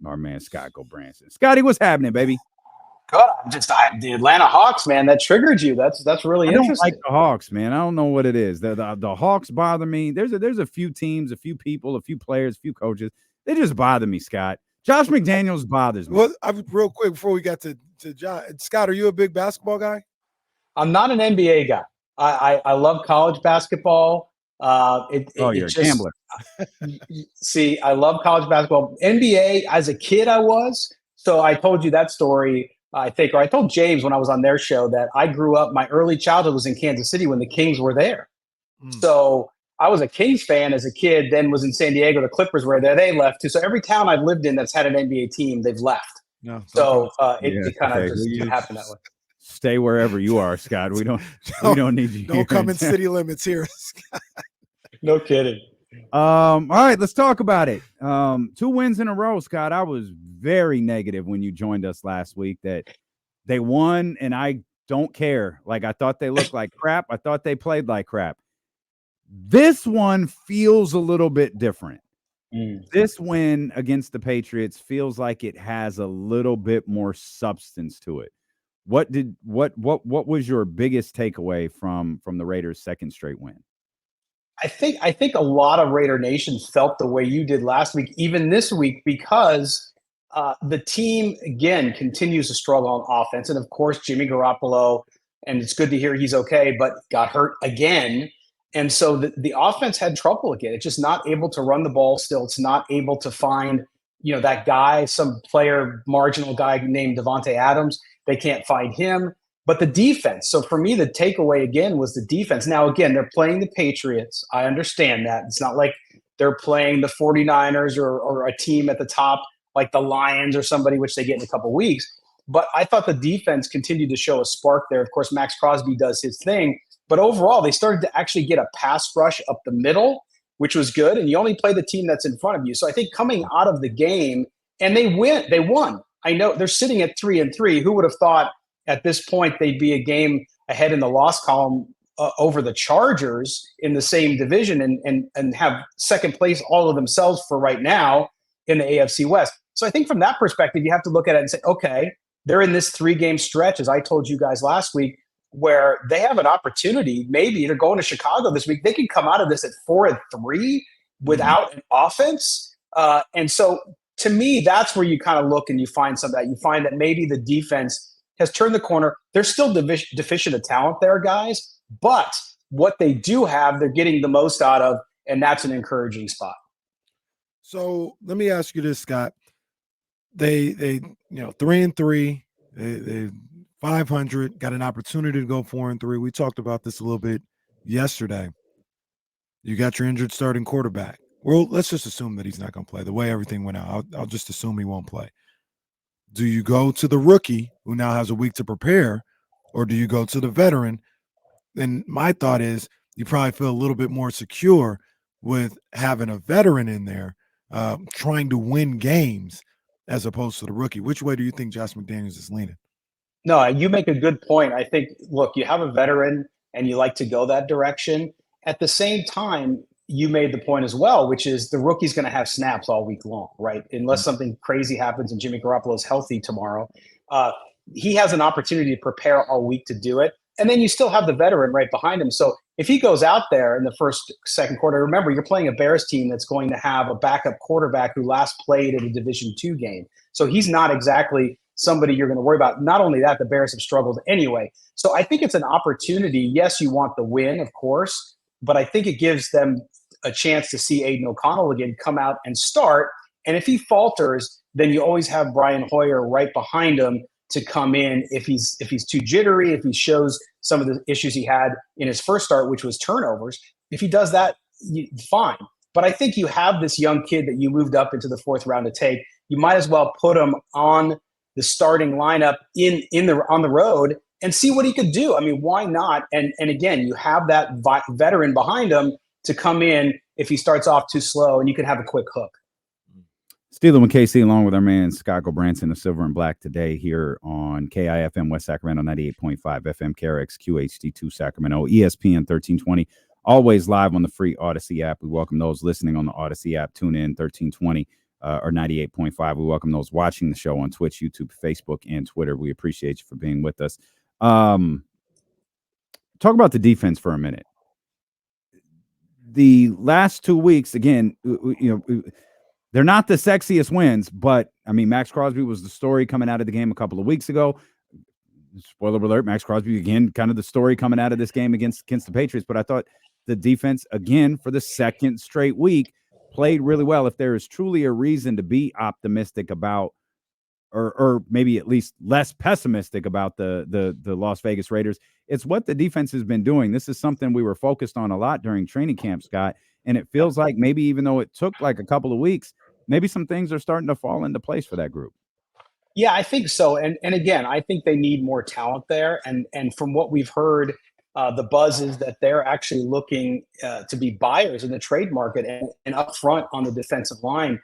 our man Scott Gobranson. Scotty, what's happening, baby? Good. The Atlanta Hawks, man, that triggered you. That's really interesting. I don't like the Hawks, man. I don't know what it is. The Hawks bother me. There's a few teams, a few people, a few players, a few coaches. They just bother me, Scott. Josh McDaniels bothers me. Well, real quick before we got to John, Scott, are you a big basketball guy? I'm not an NBA guy. I love college basketball. You're a gambler. See, I love college basketball. NBA, as a kid, I was. So I told you that story, I think, or I told James when I was on their show that I grew up, my early childhood was in Kansas City when the Kings were there. So I was a Kings fan as a kid, then was in San Diego. The Clippers were there. They left too. So every town I've lived in that's had an NBA team, they've left. No, so it kind of just happened that way. Stay wherever you are, Scott. We don't need you. Don't come in city limits here, Scott. No kidding. All right, let's talk about it. 2 wins in a row, Scott. I was very negative when you joined us last week that they won, and I don't care. Like, I thought they looked like crap. I thought they played like crap. This one feels a little bit different. This win against the Patriots feels like it has a little bit more substance to it. What was your biggest takeaway from the Raiders' second straight win? I think a lot of Raider Nation felt the way you did last week, even this week, because the team, again, continues to struggle on offense. And, of course, Jimmy Garoppolo, and it's good to hear he's okay, but got hurt again. And so the offense had trouble again. It's just not able to run the ball still. It's not able to find, that guy, some player, marginal guy named Devontae Adams. They can't find him. But the defense. So for me, the takeaway again was the defense. Now, again, they're playing the Patriots. I understand that. It's not like they're playing the 49ers or a team at the top like the Lions or somebody, which they get in a couple weeks. But I thought the defense continued to show a spark there. Of course, Maxx Crosby does his thing. But overall, they started to actually get a pass rush up the middle, which was good. And you only play the team that's in front of you. So I think coming out of the game, and they won. I know they're sitting at 3-3. Who would have thought at this point they'd be a game ahead in the loss column over the Chargers in the same division and have second place all of themselves for right now in the AFC West. So I think from that perspective, you have to look at it and say, okay, they're in this 3-game stretch, as I told you guys last week, where they have an opportunity. Maybe they're going to Chicago this week. They can come out of this at 4-3 without an offense. And so to me, that's where you kind of look and you find some of that. You find that maybe the defense has turned the corner. They're still deficient of talent there, guys. But what they do have, they're getting the most out of, and that's an encouraging spot. So let me ask you this, Scott. They 3-3, they 500, got an opportunity to go 4-3. We talked about this a little bit yesterday. You got your injured starting quarterback. Well, let's just assume that he's not going to play. The way everything went out, I'll just assume he won't play. Do you go to the rookie who now has a week to prepare, or do you go to the veteran? And my thought is you probably feel a little bit more secure with having a veteran in there trying to win games as opposed to the rookie. Which way do you think Josh McDaniels is leaning? No, you make a good point. I think, look, you have a veteran and you like to go that direction. At the same time, you made the point as well, which is the rookie's going to have snaps all week long, right? Unless something crazy happens and Jimmy Garoppolo is healthy tomorrow. He has an opportunity to prepare all week to do it. And then you still have the veteran right behind him. So if he goes out there in the second quarter, remember, you're playing a Bears team that's going to have a backup quarterback who last played in a Division II game. So he's not exactly somebody you're going to worry about. Not only that, the Bears have struggled anyway. So I think it's an opportunity. Yes, you want the win, of course, but I think it gives them a chance to see Aiden O'Connell again come out and start. And if he falters, then you always have Brian Hoyer right behind him to come in if he's too jittery, if he shows some of the issues he had in his first start, which was turnovers. If he does that, fine. But I think you have this young kid that you moved up into the fourth round to take. You might as well put him on the starting lineup on the road and see what he could do. I mean, why not? And again, you have that veteran behind him to come in if he starts off too slow, and you can have a quick hook. Steeler and KC along with our man Scott Gobranson of Silver and Black today here on KIFM West Sacramento 98.5 FM KRX QHD2 Sacramento ESPN 1320. Always live on the free Odyssey app. We welcome those listening on the Odyssey app. Tune in 1320 or 98.5. We welcome those watching the show on Twitch, YouTube, Facebook, and Twitter. We appreciate you for being with us. Talk about the defense for a minute. The last 2 weeks, again, they're not the sexiest wins, but I mean, Maxx Crosby was the story coming out of the game a couple of weeks ago. Spoiler alert, Maxx Crosby, again, kind of the story coming out of this game against the Patriots. But I thought the defense, again, for the second straight week, played really well. If there is truly a reason to be optimistic about, or maybe at least less pessimistic about the Las Vegas Raiders, it's what the defense has been doing. This is something we were focused on a lot during training camp, Scott, and it feels like maybe even though it took like a couple of weeks, maybe some things are starting to fall into place for that group. Yeah, I think so. And again, I think they need more talent there. And from what we've heard, the buzz is that they're actually looking to be buyers in the trade market and up front on the defensive line,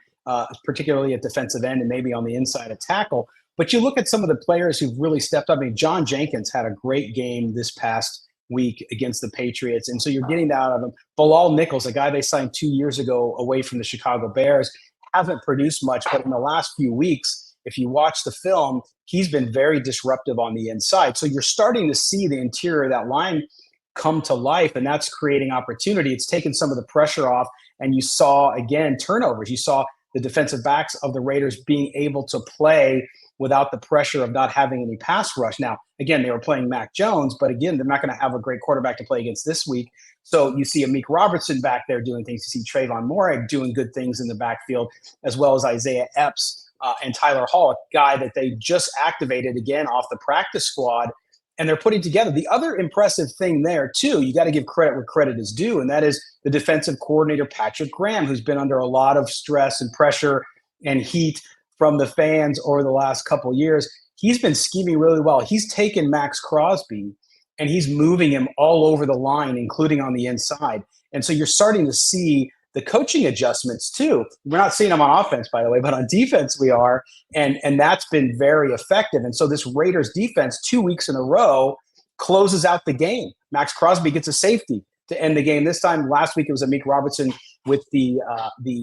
particularly at defensive end and maybe on the inside of tackle. But you look at some of the players who've really stepped up. I mean, John Jenkins had a great game this past week against the Patriots. And so you're getting that out of him. Bilal Nichols, a guy they signed 2 years ago away from the Chicago Bears, hasn't produced much. But in the last few weeks, if you watch the film, he's been very disruptive on the inside. So you're starting to see the interior of that line come to life, and that's creating opportunity. It's taken some of the pressure off, and you saw, again, turnovers. You saw the defensive backs of the Raiders being able to play without the pressure of not having any pass rush. Now, again, they were playing Mac Jones, but again, they're not going to have a great quarterback to play against this week. So you see Amik Robertson back there doing things. You see Trayvon Moehrig doing good things in the backfield, as well as Isaiah Epps and Tyler Hall, a guy that they just activated again off the practice squad, and they're putting together. The other impressive thing there, too, you got to give credit where credit is due, and that is the defensive coordinator, Patrick Graham, who's been under a lot of stress and pressure and heat from the fans over the last couple of years. He's been scheming really well. He's taken Maxx Crosby, and he's moving him all over the line, including on the inside. And so you're starting to see the coaching adjustments too. We're not seeing them on offense, by the way, but on defense we are. And that's been very effective. And so this Raiders defense 2 weeks in a row closes out the game. Maxx Crosby gets a safety to end the game. This time, last week, it was Amik Robertson with the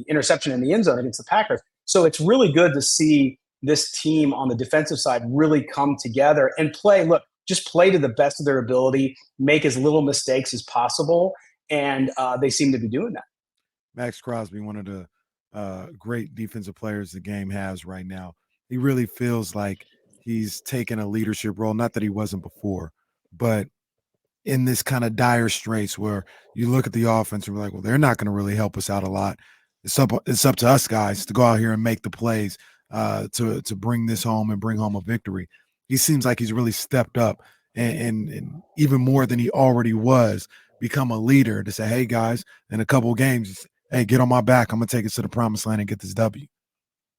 interception in the end zone against the Packers. So it's really good to see this team on the defensive side really come together and play. Look, just play to the best of their ability, make as little mistakes as possible. And they seem to be doing that. Maxx Crosby, one of the great defensive players the game has right now. He really feels like he's taken a leadership role, not that he wasn't before, but in this kind of dire straits where you look at the offense and we're like, well, they're not going to really help us out a lot. It's up to us guys to go out here and make the plays to bring this home and bring home a victory. He seems like he's really stepped up and even more than he already was, become a leader to say, hey, guys, in a couple of games, hey, get on my back. I'm going to take us to the promised land and get this W.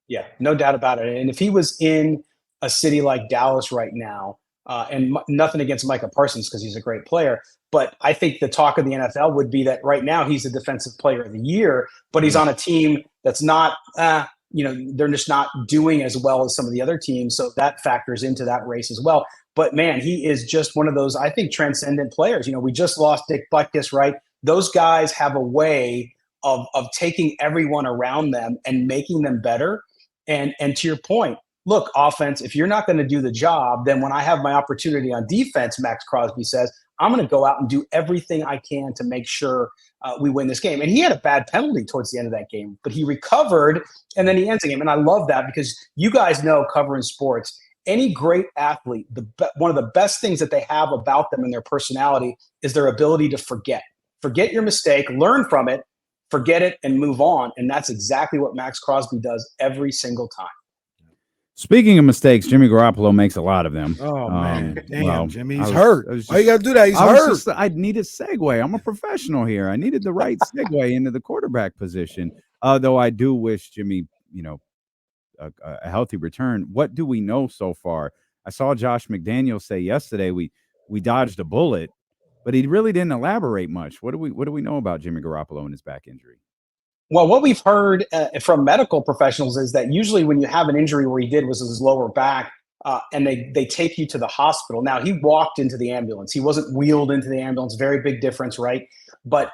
Yeah, no doubt about it. And if he was in a city like Dallas right now, and nothing against Micah Parsons because he's a great player, but I think the talk of the NFL would be that right now he's the defensive player of the year, but he's on a team that's not, they're just not doing as well as some of the other teams. So that factors into that race as well. But man, he is just one of those, I think, transcendent players. We just lost Dick Butkus, right? Those guys have a way of taking everyone around them and making them better. And to your point, look, offense, if you're not going to do the job, then when I have my opportunity on defense, Maxx Crosby says, I'm going to go out and do everything I can to make sure we win this game. And he had a bad penalty towards the end of that game, but he recovered, and then he ends the game. And I love that because you guys know, covering sports, any great athlete, one of the best things that they have about them and their personality is their ability to forget. Forget your mistake, learn from it, forget it, and move on. And that's exactly what Maxx Crosby does every single time. Speaking of mistakes, Jimmy Garoppolo makes a lot of them. Oh, man. Damn, well, Jimmy, he's hurt. Why you got to do that? He's hurt. I need a segue. I'm a professional here. I needed the right segue into the quarterback position. Though I do wish Jimmy, a healthy return. What do we know so far? I saw Josh McDaniels say yesterday we dodged a bullet, but he really didn't elaborate much. What do we know about Jimmy Garoppolo and his back injury? Well, what we've heard from medical professionals is that usually when you have an injury where he did was his lower back, and they take you to the hospital. Now, he walked into the ambulance. He wasn't wheeled into the ambulance. Very big difference, right? But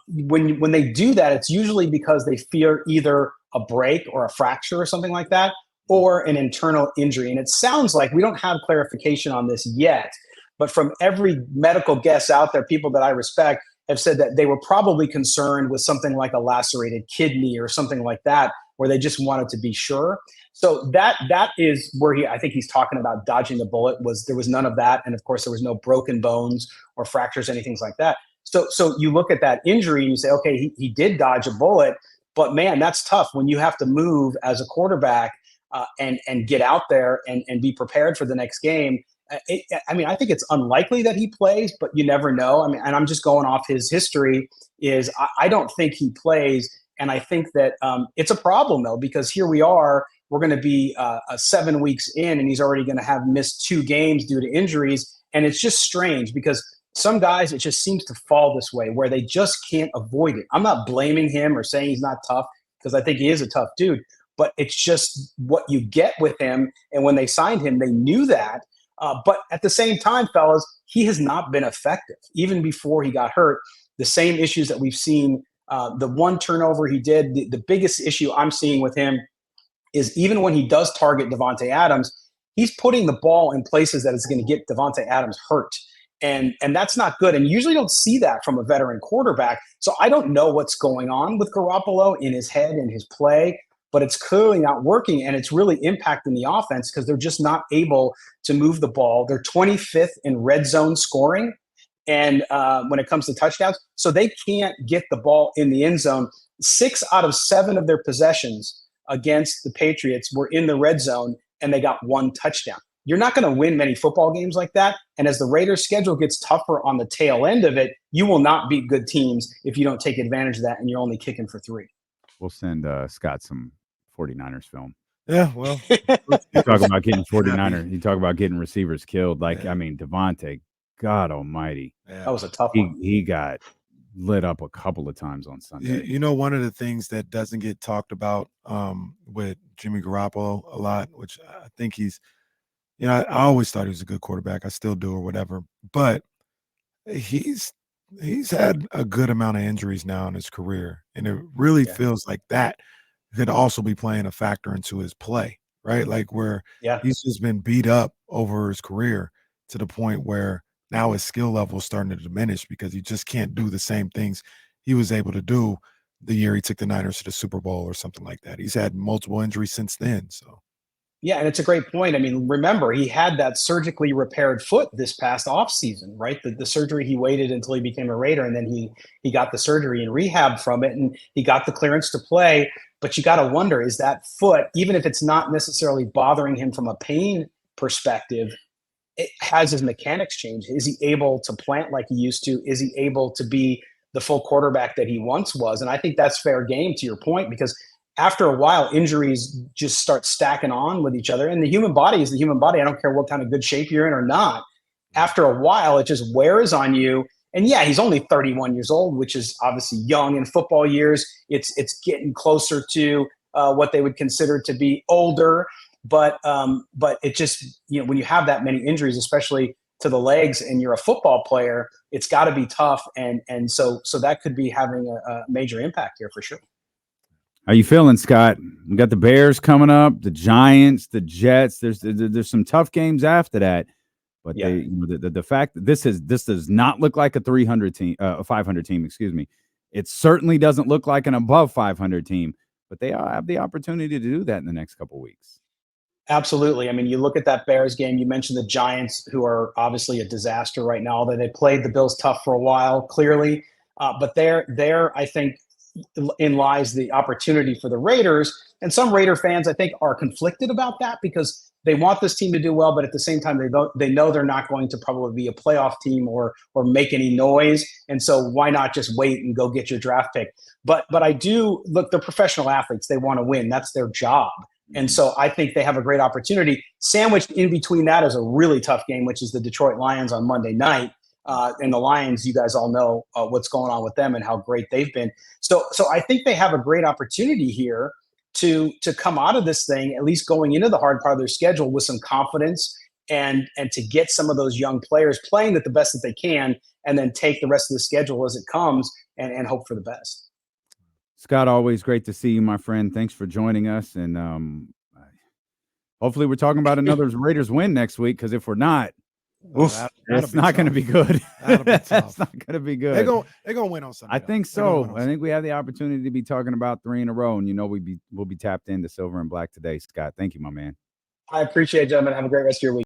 when they do that, it's usually because they fear either a break or a fracture or something like that, or an internal injury. And it sounds like we don't have clarification on this yet, but from every medical guess out there, people that I respect have said that they were probably concerned with something like a lacerated kidney or something like that, where they just wanted to be sure. So that is where I think he's talking about dodging the bullet. There was none of that, and of course there was no broken bones or fractures, anything like that. So you look at that injury and you say, okay, he did dodge a bullet, but man, that's tough when you have to move as a quarterback and get out there and be prepared for the next game. I think it's unlikely that he plays, but you never know. I mean, and I'm just going off his history. I don't think he plays, and I think that it's a problem though, because here we are. We're going to be 7 weeks in, and he's already going to have missed 2 games due to injuries, and it's just strange because some guys, it just seems to fall this way where they just can't avoid it. I'm not blaming him or saying he's not tough, because I think he is a tough dude, but it's just what you get with him. And when they signed him, they knew that. But at the same time, fellas, he has not been effective. Even before he got hurt, the same issues that we've seen, the one turnover he did, the biggest issue I'm seeing with him is even when he does target Devontae Adams, he's putting the ball in places that is going to get Devontae Adams hurt. And that's not good. And you usually don't see that from a veteran quarterback. So I don't know what's going on with Garoppolo in his head and his play, but it's clearly not working. And it's really impacting the offense because they're just not able to move the ball. They're 25th in red zone scoring. And when it comes to touchdowns, so they can't get the ball in the end zone. 6 out of 7 of their possessions against the Patriots were in the red zone, and they got 1 touchdown. You're not going to win many football games like that. And as the Raiders' schedule gets tougher on the tail end of it, you will not beat good teams if you don't take advantage of that and you're only kicking for 3. We'll send Scott some 49ers film. Yeah, well. You talk about getting 49er. You talk about getting receivers killed. Like, I mean, Devontae, God almighty. That was a tough one. He got lit up a couple of times on Sunday. You know, one of the things that doesn't get talked about with Jimmy Garoppolo a lot, which I think he's, you know, I always thought he was a good quarterback. I still do, or whatever. But he's had a good amount of injuries now in his career, and it really feels like that could also be playing a factor into his play, right? Like where he's just been beat up over his career to the point where now his skill level is starting to diminish because he just can't do the same things he was able to do the year he took the Niners to the Super Bowl or something like that. He's had multiple injuries since then. So, yeah, and it's a great point. I mean, remember, he had that surgically repaired foot this past offseason, right? The surgery, he waited until he became a Raider, and then he got the surgery and rehab from it, and he got the clearance to play. But you got to wonder, is that foot, even if it's not necessarily bothering him from a pain perspective, it has his mechanics changed? Is he able to plant like he used to? Is he able to be the full quarterback that he once was? And I think that's fair game to your point, because after a while, injuries just start stacking on with each other. And the human body is the human body. I don't care what kind of good shape you're in or not. After a while, it just wears on you. And yeah, he's only 31 years old, which is obviously young in football years. It's getting closer to what they would consider to be older. But it just, you know, when you have that many injuries, especially to the legs, and you're a football player, it's got to be tough. And so that could be having a major impact here for sure. How you feeling, Scott? We got the Bears coming up, the Giants, the Jets. There's some tough games after that, but the fact that this does not look like a 500 team. Excuse me. It certainly doesn't look like an above 500 team, but they have the opportunity to do that in the next couple of weeks. Absolutely. I mean, you look at that Bears game. You mentioned the Giants, who are obviously a disaster right now. Although they played the Bills tough for a while, clearly, but there, I think, in lies the opportunity for the Raiders. And some Raider fans, I think, are conflicted about that because they want this team to do well, but at the same time, they know they're not going to probably be a playoff team or make any noise. And so why not just wait and go get your draft pick? But I do look, they're professional athletes. They want to win. That's their job. And so I think they have a great opportunity. Sandwiched in between that is a really tough game, which is the Detroit Lions on Monday night. And the Lions, you guys all know what's going on with them and how great they've been. So I think they have a great opportunity here to come out of this thing, at least going into the hard part of their schedule, with some confidence and to get some of those young players playing at the best that they can, and then take the rest of the schedule as it comes and hope for the best. Scott, always great to see you, my friend. Thanks for joining us. And hopefully we're talking about another Raiders win next week, because if we're not, it's not going to be good. That'll be tough. It's not going to be good. They're going to win on Sunday. I think so. I think we have the opportunity to be talking about 3 in a row, and we'll be tapped into Silver and Black today. Scott, thank you, my man. I appreciate it, gentlemen. Have a great rest of your week.